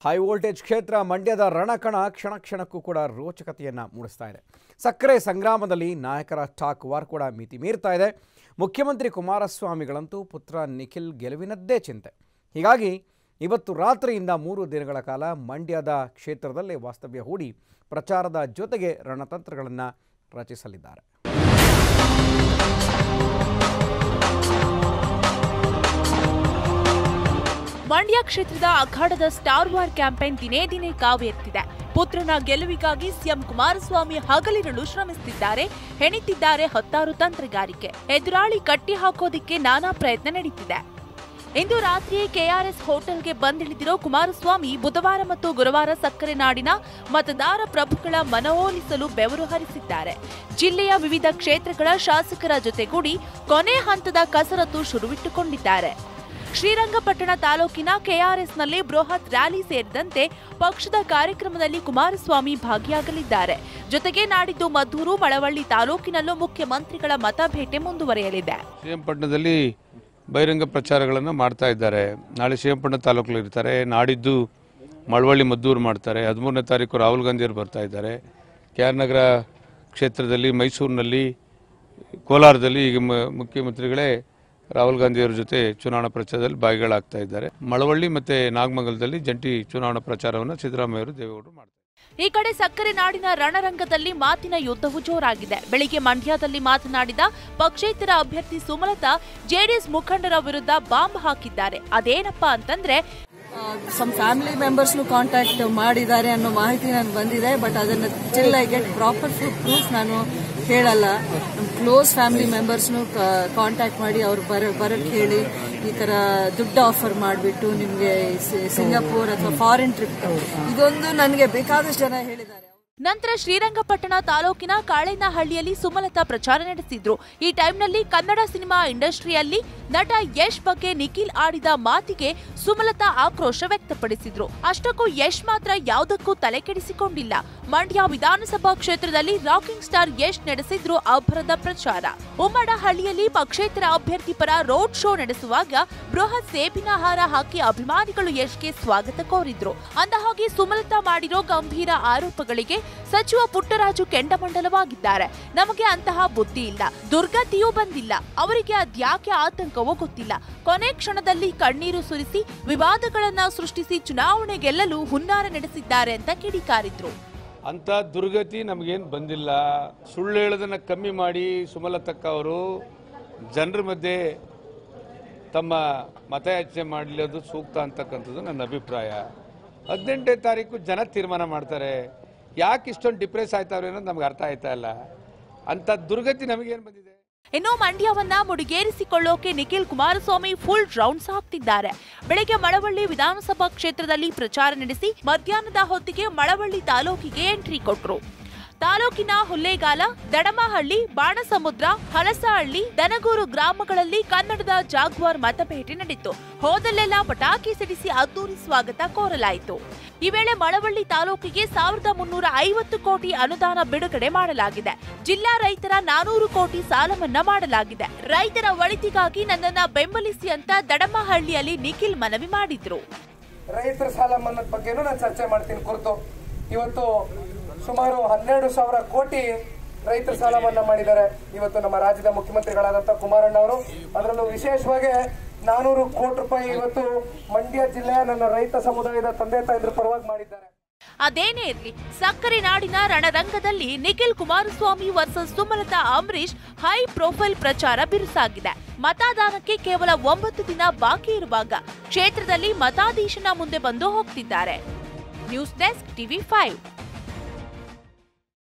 High voltage ಕ್ಷೇತ್ರ ಮಂಡ್ಯದ ರಣಕಣ ಕ್ಷಣ ಕ್ಷಣಕ್ಕೂ ಕೂಡ ರೋಚಕತೆಯನ್ನು ಮೂಡಿಸ್ತಾ ಇದೆ. ಸಕ್ಕರೆ ಸಂಗ್ರಾಮದಲ್ಲಿ ನಾಯಕರ ಟಾಕ್ ವಾರ್ ಕೂಡ ಮಿತಿ ಮೀರ್ತಾ ಇದೆ. ಮುಖ್ಯಮಂತ್ರಿ ಕುಮಾರಸ್ವಾಮಿಗಳಂತೂ ಪುತ್ರ ನಿಖಿಲ್ ಗೆಲುವಿನದ್ದೇ ಚಿಂತೆ. ಹೀಗಾಗಿ ಇವತ್ತು ರಾತ್ರಿಯಿಂದ 3 ದಿನಗಳ ಕಾಲ ಮಂಡ್ಯದ ಕ್ಷೇತ್ರದಲ್ಲೇ ವಾಸ್ತವ್ಯ ಹೂಡಿ ಪ್ರಚಾರದ ಜೊತೆಗೆ ರಣತಂತ್ರಗಳನ್ನು ರಚಿಸಲಿದ್ದಾರೆ. ಮಂಡ್ಯ ಕ್ಷೇತ್ರದ ಅಖಾಡದ ಸ್ಟಾರ್ ವಾರ್ ಕ್ಯಾಂಪೇನ್ ದಿನೇ ದಿನೇ ಕಾವೇರ್ತಿದೆ. ಪುತ್ರನ ಗೆಲುವಿಗಾಗಿ ಸಿಎಂ ಕುಮಾರಸ್ವಾಮಿ ಹಗಲಿರುಳು ಶ್ರಮಿಸುತ್ತಿದ್ದಾರೆ, ಹೆಣಿತಿದ್ದಾರೆ ಹತ್ತಾರು ತಂತ್ರಗಾರಿಕೆ. ಎದುರಾಳಿ ಕಟ್ಟಿ ಹಾಕೋದಿಕ್ಕೆ ನಾನಾ ಪ್ರಯತ್ನ ನಡೆಯುತ್ತಿದೆ. ಇಂದು ರಾತ್ರಿಯೇ ಕೆಆರ್ಎಸ್ ಹೋಟೆಲ್ಗೆ ಬಂದಿಳಿದಿರೋ ಕುಮಾರಸ್ವಾಮಿ ಬುಧವಾರ ಮತ್ತು ಗುರುವಾರ ಸಕ್ಕರೆ ನಾಡಿನ ಮತದಾರ ಪ್ರಭುಗಳ ಮನವೊಲಿಸಲು ಬೆವರು ಹರಿಸಿದ್ದಾರೆ. ಜಿಲ್ಲೆಯ ವಿವಿಧ ಕ್ಷೇತ್ರಗಳ ಶಾಸಕರ ಜೊತೆಗೂಡಿ ಕೊನೆ ಹಂತದ ಕಸರತ್ತು ಶುರುವಿಟ್ಟುಕೊಂಡಿದ್ದಾರೆ. ಶ್ರೀರಂಗಪಟ್ಟಣ ತಾಲೂಕಿನ ಕೆಆರ್ಎಸ್ನಲ್ಲಿ ಬೃಹತ್ ರ್ಯಾಲಿ ಸೇರಿದಂತೆ ಪಕ್ಷದ ಕಾರ್ಯಕ್ರಮದಲ್ಲಿ ಕುಮಾರಸ್ವಾಮಿ ಭಾಗಿಯಾಗಲಿದ್ದಾರೆ. ಜೊತೆಗೆ ನಾಡಿದ್ದು ಮದ್ದೂರು, ಮಳವಳ್ಳಿ ತಾಲೂಕಿನಲ್ಲೂ ಮುಖ್ಯಮಂತ್ರಿಗಳ ಮತಭೇಟೆ ಮುಂದುವರೆಯಲಿದೆ. ಶ್ರೀರಂಗಪಟ್ಟಣದಲ್ಲಿ ಬಹಿರಂಗ ಪ್ರಚಾರಗಳನ್ನು ಮಾಡ್ತಾ ಇದ್ದಾರೆ. ನಾಳೆ ಶ್ರೀರಂಗಪಟ್ಟಣ ತಾಲೂಕಲ್ಲಿ ಇರ್ತಾರೆ. ನಾಡಿದ್ದು ಮಳವಳ್ಳಿ, ಮದ್ದೂರು ಮಾಡ್ತಾರೆ. 13ನೇ ತಾರೀಕು ರಾಹುಲ್ ಗಾಂಧಿಯವರು ಬರ್ತಾ ಇದ್ದಾರೆ. ಕೆಆರ್ ನಗರ ಕ್ಷೇತ್ರದಲ್ಲಿ, ಮೈಸೂರಿನಲ್ಲಿ, ಕೋಲಾರದಲ್ಲಿ ಈಗ ಮುಖ್ಯಮಂತ್ರಿಗಳೇ ರಾಹುಲ್ ಗಾಂಧಿಯವರ ಜೊತೆ ಚುನಾವಣಾ ಪ್ರಚಾರದಲ್ಲಿ ಭಾಗಿಗಳಾಗ್ತಾ ಇದ್ದಾರೆ. ಮಳವಳ್ಳಿ ಮತ್ತು ನಾಗಮಂಗಲದಲ್ಲಿ ಜಂಟಿ ಚುನಾವಣಾ ಪ್ರಚಾರವನ್ನು ಸಿದ್ದರಾಮಯ್ಯವರು, ದೇವೇಗೌಡರು ಮಾಡ್ತಾರೆ. ಈ ಕಡೆ ಸಕ್ಕರೆ ನಾಡಿನ ರಣರಂಗದಲ್ಲಿ ಮಾತಿನ ಯುದ್ಧವು ಜೋರಾಗಿದೆ. ಬೆಳಿಗ್ಗೆ ಮಂಡ್ಯದಲ್ಲಿ ಮಾತನಾಡಿದ ಪಕ್ಷೇತರ ಅಭ್ಯರ್ಥಿ ಸುಮಲತಾ ಜೆಡಿಎಸ್ ಮುಖಂಡರ ವಿರುದ್ಧ ಬಾಂಬ್ ಹಾಕಿದ್ದಾರೆ. ಅದೇನಪ್ಪಾ ಅಂತಂದ್ರೆ, ಸಮ್ ಫ್ಯಾಮಿಲಿ ಮೆಂಬರ್ಸ್ನು ಕಾಂಟ್ಯಾಕ್ಟ್ ಮಾಡಿದ್ದಾರೆ ಅನ್ನೋ ಮಾಹಿತಿ ನನಗೆ ಬಂದಿದೆ. ಬಟ್ ಅದನ್ನು till I get proper proof ನಾನು ಹೇಳಲ್ಲ. ನಮ್ಮ ಕ್ಲೋಸ್ ಫ್ಯಾಮಿಲಿ ಮೆಂಬರ್ಸ್ನು ಕಾಂಟ್ಯಾಕ್ಟ್ ಮಾಡಿ ಅವ್ರು ಬರೋಕ್ಕೆ ಹೇಳಿ ಈ ಥರ ದುಡ್ಡು ಆಫರ್ ಮಾಡಿಬಿಟ್ಟು ನಿಮಗೆ ಸಿಂಗಾಪುರ್ ಅಥವಾ ಫಾರಿನ್ ಟ್ರಿಪ್, ಇದೊಂದು ನನಗೆ ಬೇಕಾದಷ್ಟು ಜನ ಹೇಳಿದ್ದಾರೆ. ನಂತರ ಶ್ರೀರಂಗಪಟ್ಟಣ ತಾಲೂಕಿನ ಕಾಳೇನಹಳ್ಳಿಯಲ್ಲಿ ಸುಮಲತಾ ಪ್ರಚಾರ ನಡೆಸಿದ್ರು. ಈ ಟೈಮ್ನಲ್ಲಿ ಕನ್ನಡ ಸಿನಿಮಾ ಇಂಡಸ್ಟ್ರಿಯಲ್ಲಿ ನಟ ಯಶ್ ಬಗ್ಗೆ ನಿಖಿಲ್ ಆಡಿದ ಮಾತಿಗೆ ಸುಮಲತಾ ಆಕ್ರೋಶ ವ್ಯಕ್ತಪಡಿಸಿದ್ರು. ಅಷ್ಟಕ್ಕೂ ಯಶ್ ಮಾತ್ರ ಯಾವುದಕ್ಕೂ ತಲೆ ಕೆಡಿಸಿಕೊಂಡಿಲ್ಲ. ಮಂಡ್ಯ ವಿಧಾನಸಭಾ ಕ್ಷೇತ್ರದಲ್ಲಿ ರಾಕಿಂಗ್ ಸ್ಟಾರ್ ಯಶ್ ನಡೆಸಿದ್ರು ಅಬ್ಬರದ ಪ್ರಚಾರ. ಉಮ್ಮಡಹಳ್ಳಿಯಲ್ಲಿ ಪಕ್ಷೇತರ ಅಭ್ಯರ್ಥಿ ಪರ ರೋಡ್ ಶೋ ನಡೆಸುವಾಗ ಬೃಹತ್ ಸೇಬಿನ ಹಾರ ಹಾಕಿ ಅಭಿಮಾನಿಗಳು ಯಶ್ಗೆ ಸ್ವಾಗತ ಕೋರಿದ್ರು. ಅಂದಹಾಗೆ ಸುಮಲತಾ ಮಾಡಿರೋ ಗಂಭೀರ ಆರೋಪಗಳಿಗೆ ಸಚಿವ ಪುಟ್ಟರಾಜು ಕೆಂಡಮಂಡಲವಾಗಿದ್ದಾರೆ. ನಮಗೆ ಅಂತಹ ಬುದ್ಧಿ ಇಲ್ಲ, ದುರ್ಗತಿಯೂ ಬಂದಿಲ್ಲ, ಅವರಿಗೆ ಅದ್ಯಾಕೆ ಆತಂಕವೋ ಗೊತ್ತಿಲ್ಲ. ಕೊನೆ ಕ್ಷಣದಲ್ಲಿ ಕಣ್ಣೀರು ಸುರಿಸಿ ವಿವಾದಗಳನ್ನ ಸೃಷ್ಟಿಸಿ ಚುನಾವಣೆ ಗೆಲ್ಲಲು ಹುನ್ನಾರ ನಡೆಸಿದ್ದಾರೆ ಅಂತ ಕಿಡಿಕಾರಿದ್ರು. ಅಂತ ದುರ್ಗತಿ ನಮಗೇನು ಬಂದಿಲ್ಲ. ಸುಳ್ಳು ಹೇಳೋದನ್ನ ಕಮ್ಮಿ ಮಾಡಿ ಸುಮಲತಕ್ಕ ಅವರು ಜನರ ಮಧ್ಯೆ ತಮ್ಮ ಮತಯಾಚನೆ ಮಾಡಲಿದ್ದು ಸೂಕ್ತ ಅಂತಕ್ಕಂಥದ್ದು ನನ್ನ ಅಭಿಪ್ರಾಯ. 18ನೇ ತಾರೀಕು ಜನ ತೀರ್ಮಾನ ಮಾಡ್ತಾರೆ. ಯಾಕೆ ಇಷ್ಟೊಂದು ಡಿಪ್ರೆಸ್ ಆಯ್ತಾವ್ರೆ ಅನ್ನೋದು ನಮ್ಗೆ ಅರ್ಥ ಆಯ್ತಾ ಇಲ್ಲ. ಅಂತ ದುರ್ಗತಿ ನಮಗೇನು ಬಂದಿದೆ. ಇನ್ನು ಮಂಡ್ಯವನ್ನ ಮುಡಿಗೇರಿಸಿಕೊಳ್ಳೋಕೆ ನಿಖಿಲ್ ಕುಮಾರಸ್ವಾಮಿ ಫುಲ್ ರೌಂಡ್ಸ್ ಹಾಕ್ತಿದ್ದಾರೆ. ಬೆಳಗ್ಗೆ ಮಳವಳ್ಳಿ ವಿಧಾನಸಭಾ ಕ್ಷೇತ್ರದಲ್ಲಿ ಪ್ರಚಾರ ನಡೆಸಿ ಮಧ್ಯಾಹ್ನದ ಹೊತ್ತಿಗೆ ಮಳವಳ್ಳಿ ತಾಲೂಕಿಗೆ ಎಂಟ್ರಿ ಕೊಟ್ರು. ತಾಲೂಕಿನ ಹುಲ್ಲೇಗಾಲ, ದಡಮಹಳ್ಳಿ, ಬಾಣಸಮುದ್ರ, ಹಲಸಹಳ್ಳಿ, ದನಗೂರು ಗ್ರಾಮಗಳಲ್ಲಿ ಕನ್ನಡದ ಜಾಗ್ವಾರ್ ಮತಭೇಟಿ ನಡೆಯಿತು. ಹೋದಲ್ಲೆಲ್ಲ ಪಟಾಕಿ ಸಿಡಿಸಿ ಅದ್ದೂರಿ ಸ್ವಾಗತ ಕೋರಲಾಯಿತು. ಈ ವೇಳೆ ಮಳವಳ್ಳಿ ತಾಲೂಕಿಗೆ 1350 ಕೋಟಿ ಅನುದಾನ ಬಿಡುಗಡೆ ಮಾಡಲಾಗಿದೆ. ಜಿಲ್ಲಾ ರೈತರ 400 ಕೋಟಿ ಸಾಲ ಮನ್ನಾ ಮಾಡಲಾಗಿದೆ. ರೈತರ ಒಳಿತಿಗಾಗಿ ನನ್ನನ್ನ ಬೆಂಬಲಿಸಿ ಅಂತ ದಡಮಹಳ್ಳಿಯಲ್ಲಿ ನಿಖಿಲ್ ಮನವಿ ಮಾಡಿದ್ರು. ರೈತರ ಸಾಲ ಮನ್ನಾದ ಬಗ್ಗೆನೂ ನಾನು ಚರ್ಚೆ ಮಾಡ್ತೀನಿ ಕುರಿತು. ಇವತ್ತು ಸುಮಾರು 12,000 ಕೋಟಿ ರೈತರ ಸಾಲ ಮನ್ನಾ ಮಾಡಿದ್ದಾರೆ ಇವತ್ತು ನಮ್ಮ ರಾಜ್ಯದ ಮುಖ್ಯಮಂತ್ರಿಗಳಾದಂಥ ಕುಮಾರಣ್ಣ ಅವರು. ಅದರಲ್ಲೂ ವಿಶೇಷವಾಗಿ 400 ಕೋಟಿ ರೂಪಾಯಿ ಇವತ್ತು ಮಂಡ್ಯ ಜಿಲ್ಲೆಯ ನನ್ನ ರೈತ ಸಮುದಾಯದ ತಂದೆ ತಾಯಂದ್ರ ಪರವಾಗಿ ಮಾಡಿದ್ದಾರೆ. ಅದೇನೇ ಇರಲಿ, ಸಕ್ಕರೆ ನಾಡಿನ ರಣರಂಗದಲ್ಲಿ Nikhil Kumaraswamy versus Sumalatha Ambareesh high profile ಪ್ರಚಾರ ಬಿರುಸಾಗಿದೆ. ಮತದಾನಕ್ಕೆ ಕೇವಲ 9 ದಿನ ಬಾಕಿ ಇರುವಾಗ ಕ್ಷೇತ್ರದಲ್ಲಿ ಮತಾಧೀಶನ ಮುಂದೆ ಬಂದು ಹೋಗ್ತಿದ್ದಾರೆ. News desk, TV5.